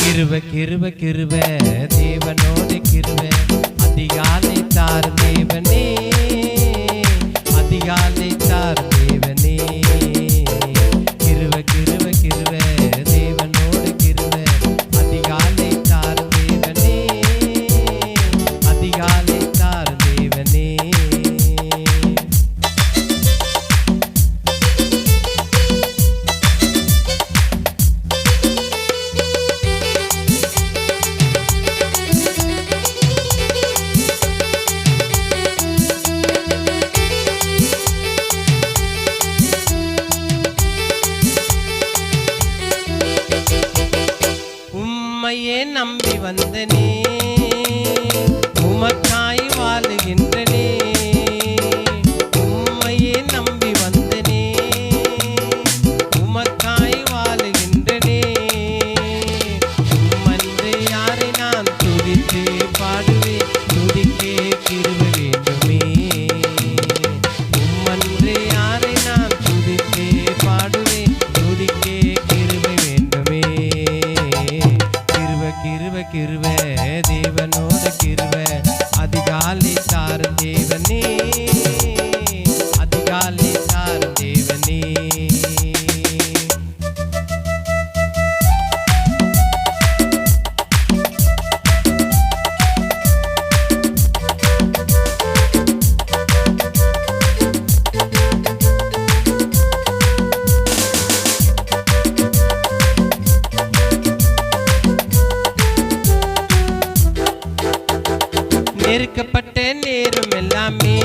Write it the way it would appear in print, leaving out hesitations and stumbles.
கிருப கிருப தேவனோடு கிருப அதிகாலை தார் தேவனே அதிகாலை தார் தேவனே கிருப கிருப கிருப தேவனோடு கிருப அதிகாலை தார் தேவனே அதிகாலை தார் தேவனே உம்மையே நம்பி வந்தனே உமக்காய் வாழுகின்றனே உம்மையே நம்பி வந்தனே உமக்காய் வாழுகின்றனே உம்மன்று யாரை நான் துதித்து பாடுவேன் துதிக்கே கிருபை வேண்டுமே உம்மன்று யாரை நான் துதித்து பாடுவேன் துதிக்கே கிருபை வேண்டுமே கிருப கிருப தேவனோட கிருப அதிகாலை தார் தேவனே அதிகாலை தார் தேவனே நெருக்கப்பட்ட நேரம் எல்லாமே